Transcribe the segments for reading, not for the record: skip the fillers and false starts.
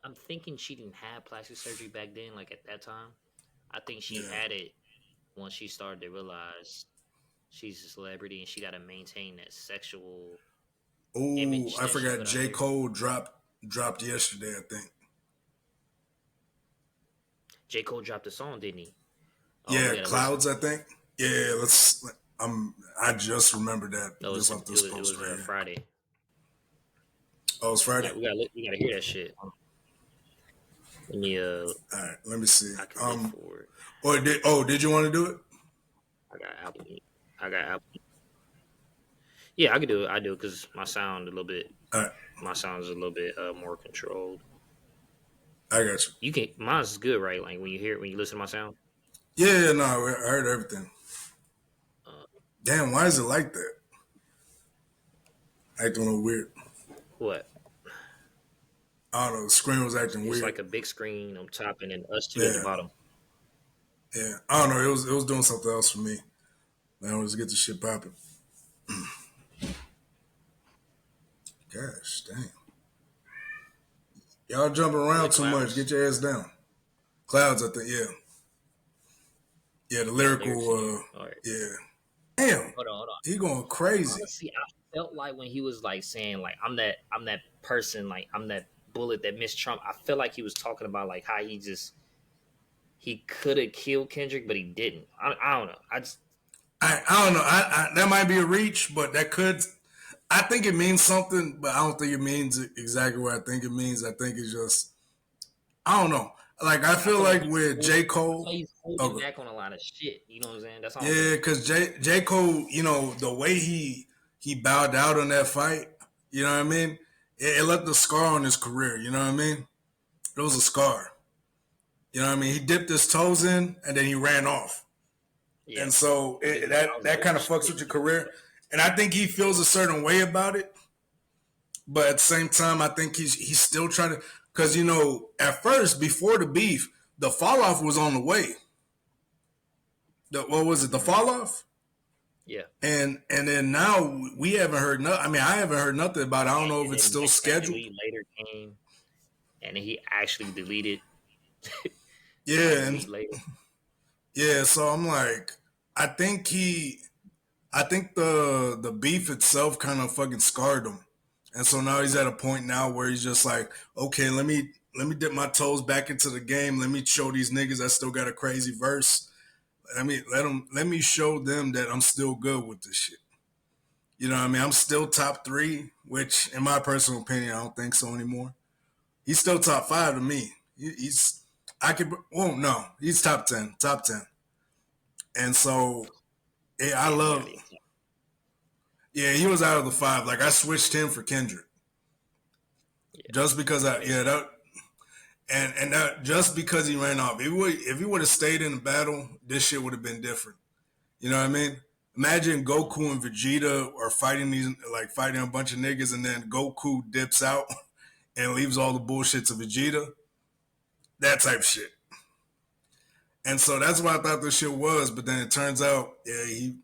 I'm thinking she didn't have plastic surgery back then, like at that time. I think she Yeah. had it once she started to realize she's a celebrity and she got to maintain that sexual Oh, image I that she forgot. put out J. there. Cole dropped yesterday, I think. J. Cole dropped a song, didn't he? Oh, we Yeah, gotta listen. clouds. I think. Yeah, let's. I just remembered that No, just off this it post was right here. Friday. Oh, it's Friday. We gotta hear that shit. Let me All right, let me see. I can look for it. Did you want to do it? I got Apple. I got Apple. Yeah, I can do it. I do it because All right, my sound is a little bit more controlled. I got you. You can mine's good, right? Like when you listen to my sound. Yeah, no, I heard everything. Uh, Damn, why is it like that? Acting a little weird. what? I don't know. The screen was acting It's weird. like a big screen on top and then us two at the Yeah, bottom. yeah. I don't know. It was doing something else for me. Man, let's get the shit popping. Gosh, damn. Y'all jumping Was around it too much. clouds? Get your ass down. Clouds, I think. Yeah, yeah. The You got lyrics in there. lyrical. All right. Yeah. Damn, Hold on. he going crazy. Honestly, I felt like when he was like saying like I'm that person, like I'm that bullet that missed Trump. I feel like he was talking about like how he could have killed Kendrick, but he didn't. I don't know. I don't know. That might be a reach, but that could. I think it means something, but I don't think it means exactly what I think it means. I think it's just I don't know. Like I I feel feel like like with J I feel Cole, like he's holding okay, back on a lot of shit. You know what I'm saying? That's all I'm yeah, saying. because J Cole, the way he bowed out on that fight, you know what I mean? It left the scar on his career. You know what I mean? It was a scar. You know what I mean? He dipped his toes in and then he ran off. Yeah. And so And then I that was like, that oh kind of fucks shit. with your career. And I think he feels a certain way about it. But at the same time, I think he's still trying to, because at first before the beef, the fall off was on the way. What was it? The Mhm. fall off, Yeah. and then now we haven't heard nothing. I mean, I haven't heard nothing about it. I don't know if And it's then still Magic scheduled. League later came, and then he actually deleted Yeah, Magic and League later. yeah. So I'm like, I think I think the beef itself kind of fucking scarred him, and so now he's at a point now where he's just like, okay, let me dip my toes back into the game. Let me show these niggas I still got a crazy verse. Let me show them that I'm still good with this shit. You know what I mean? I'm still top three, which in my personal opinion, I don't think so anymore. He's still top five to me. He's I could no, he's top 10. And so I Damn, he love out here. yeah, he was out of the five. Like I switched him for Kendrick. Yeah, Just because that makes sense. that and that just because he ran off. If he would have stayed in the battle, this shit would have been different. You know what I mean? Imagine Mhm. Goku and Vegeta are fighting a bunch of niggas, and then Goku dips out and leaves all the bullshit to Vegeta. That type of shit. And so that's what I thought this shit was. But then it turns out, yeah, he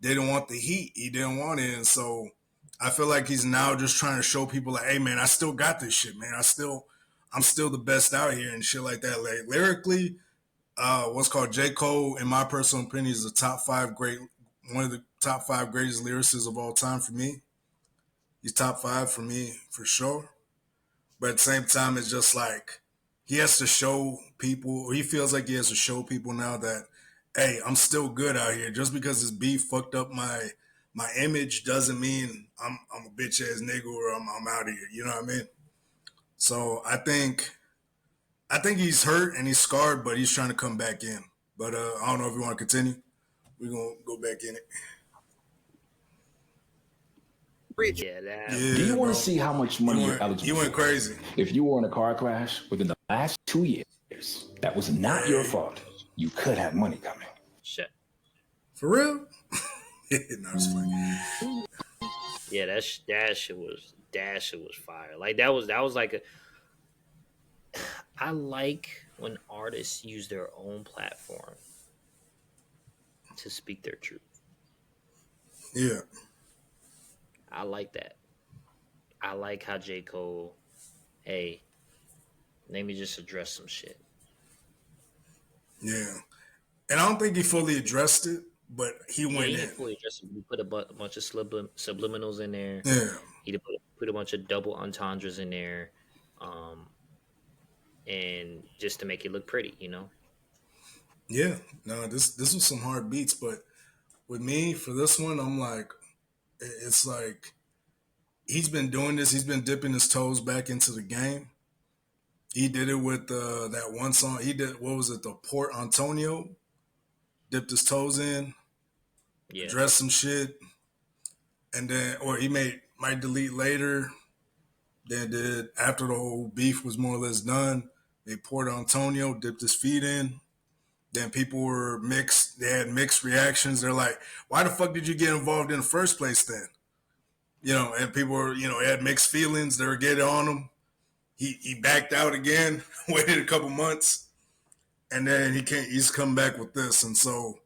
didn't want the heat. He didn't want it, and so I feel like he's now just trying to show people like, hey man, I still got this shit, man. I'm still the best out here and shit like that. Like lyrically, what's called J. Cole, in my personal opinion, is the one of the top five greatest lyricists of all time for me. He's top five for me for sure. But at the same time, it's just like he has to show people, or he feels like he has to show people now that, hey, I'm still good out here. Just because this beef fucked up my image doesn't mean I'm a bitch ass nigga or I'm out of here. You know what I mean? So I think he's hurt and he's scarred, but he's trying to come back in. But I don't know if you want to continue. We're gonna go back in it. Yeah, that Do you Yeah, want to bro. see how much He money you're went he eligible went for? crazy. If you were in a car crash within the last 2 years, that was not your Hey, fault. You could have money coming. shit. for real? No, it's funny. Yeah, that shit was fire. Like that was like a. I like when artists use their own platform to speak their truth. Yeah. I like that. I like how J Cole, hey, Let me just address some shit. Yeah, and I don't think he fully addressed it, but he Yeah, went he in. ain't fully addressed it. He put a bunch of subliminals in there. Yeah, He put a bunch of double entendres in there, um, and just to make it look pretty, you know. yeah. No, this was some hard beats, but with me for this one, I'm like, it's like he's been doing this. He's been dipping his toes back into the game. He did it with that one song. He did, what was it? The Port Antonio. Dipped his toes in, Yeah, addressed some shit, and then or he might delete later. Then did after the whole beef was more or less done. They Port Antonio dipped his feet in. Then people were mixed. They had mixed reactions. They're like, "Why the fuck did you get involved in the first place then?" And people were, had mixed feelings. They were getting on him. He backed out again, waited a couple months, and then he can't. He's come back with this, and so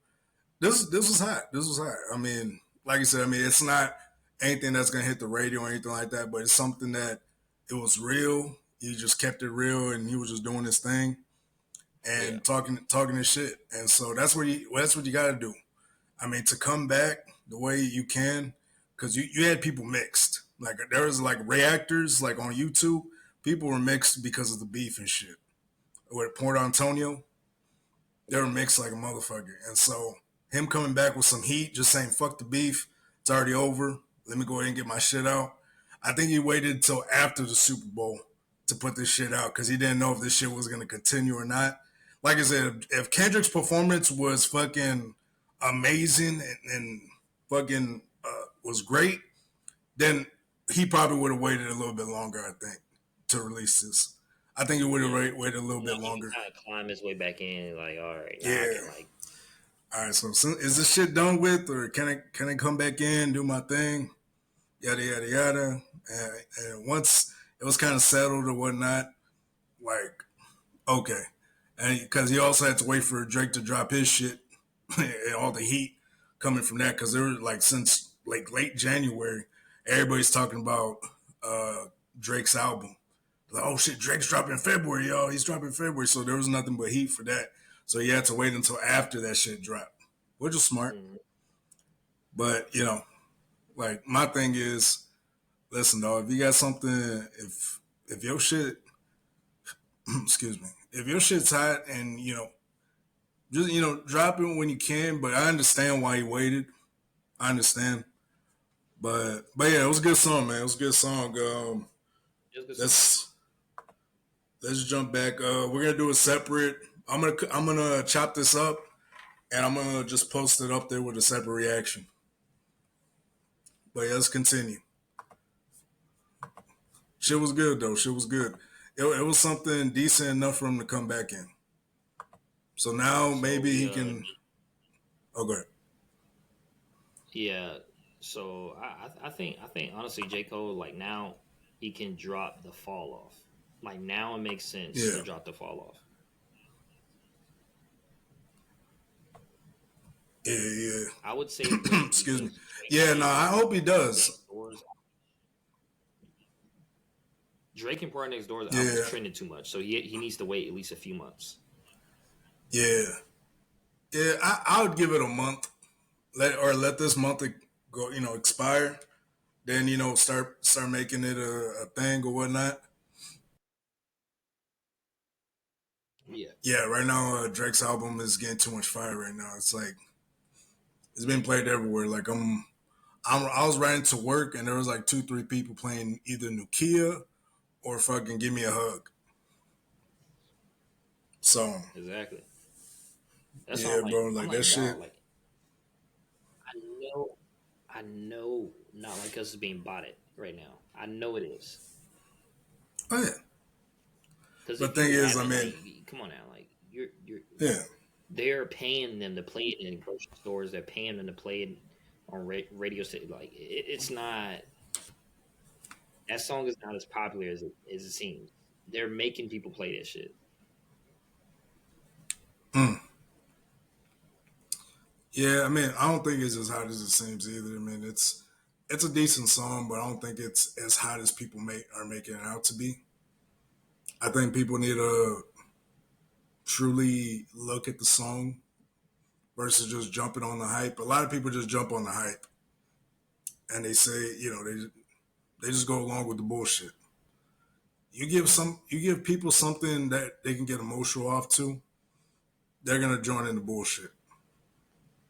this was hot. This was hot. I mean, like I said, I mean, it's not anything that's gonna hit the radio or anything like that, but it's something that it was real. He just kept it real, and he was just doing his thing yeah, and talking his shit. And so that's what you got to do. I mean, to come back the way you can, because you had people mixed. Like there was like reactors like on YouTube. People were mixed because of the beef and shit. With Port Antonio, they were mixed like a motherfucker. And so him coming back with some heat, just saying fuck the beef, it's already over. Let me go ahead and get my shit out. I think he waited until after the Super Bowl to put this shit out because he didn't know if this shit was gonna continue or not. Like I said, if Kendrick's performance was fucking amazing and fucking was great, then he probably would have waited a little bit longer. I think to release this. I think he would have yeah. waited a little You know, bit he longer. kind of climbed his way back in. Like, all right, now I Yeah. can like, All right. So is this shit done with, or can I come back in, do my thing, yada yada yada? And once it was kind of settled or whatnot, like okay, and because he also had to wait for Drake to drop his shit and all the heat coming from that because there was like since like late January, everybody's talking about uh, Drake's album. Like, oh shit, Drake's dropping in February, y'all. He's dropping in February, so there was nothing but heat for that. So he had to wait until after that shit dropped, which was smart. mm, But like my thing is, listen, dog. If you got something, if your shit, excuse me, if your shit's hot and just drop it when you can. But I understand why he waited. I understand. But yeah, it was a good song, man. It was a good song. just a good song. Let's let's jump back. We're gonna do a separate. I'm gonna chop this up and I'm gonna just post it up there with a separate reaction. But yeah, let's continue. Shit was good though. Shit was good. It was something decent enough for him to come back in. So now So maybe we he can. Okay. yeah. So I think honestly, J Cole like now he can drop the fall off. Like now it makes sense Yeah. to drop the fall off. Yeah. Yeah. I would say wait Excuse me. because Yeah. No, I hope he does. Drake and Part Next Door's album is Yeah. trending too much, so he needs to wait at least a few months. Yeah. Yeah. I would give it a month. Let this month go. Expire. Then start making it a thing or whatnot. Yeah, Yeah. Right now, Drake's album is getting too much fire. Right now, it's like it's being played everywhere. Like I was riding to work and there was like 2, 3 people playing either Nokia or fucking Give Me a Hug. So exactly. That's why yeah, bro, I'm like that like, shit. dog, like I know, I know, not like us is being botted right now. I know it is Oh yeah. because But if thing you is, I haven't, mean, like, come on now, like you're yeah. they're paying them to play it in grocery stores. They're paying them to play it on radio station. Like it's not that song is not as popular as it seems. They're making people play that shit. Mm. Yeah, I mean, I don't think it's as hot as it seems either. I mean, it's a decent song, but I don't think it's as hot as people are making it out to be. I think people need to truly look at the song versus just jumping on the hype. A lot of people just jump on the hype and they say, they just go along with the bullshit. You give people something that they can get emotional off to, they're gonna join in the bullshit.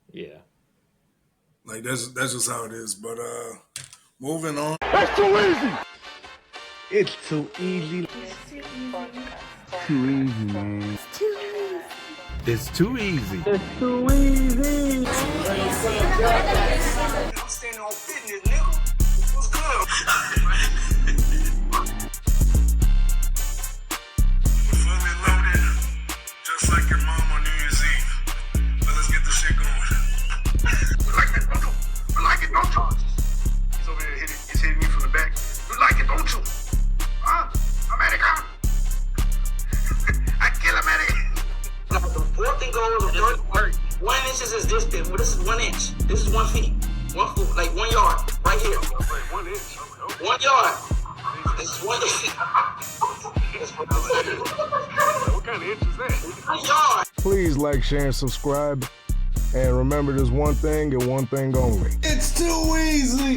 Yeah. Like that's just how it is. But moving on. That's too easy. It's too easy. Too easy, man. It's too easy. It's too easy. I'm standing on business, nigga. What's good? Fully loaded, just like your mom on New Year's Eve. But let's get this shit going. You like that, don't you? You like it, don't you? He's over there he's hitting me from the back. You like it, don't you? Huh? America? I kill America. The fourth thing goes, the third part, 1 inch is this thing. Well, this is 1 inch. This is 1 feet. 1 foot, like 1 yard, right here. 1 inch. 1 yard. This is 1 inch. What kind of inch is that? 1 yard. Please like, share, and subscribe. And remember, there's one thing and one thing only. It's too easy.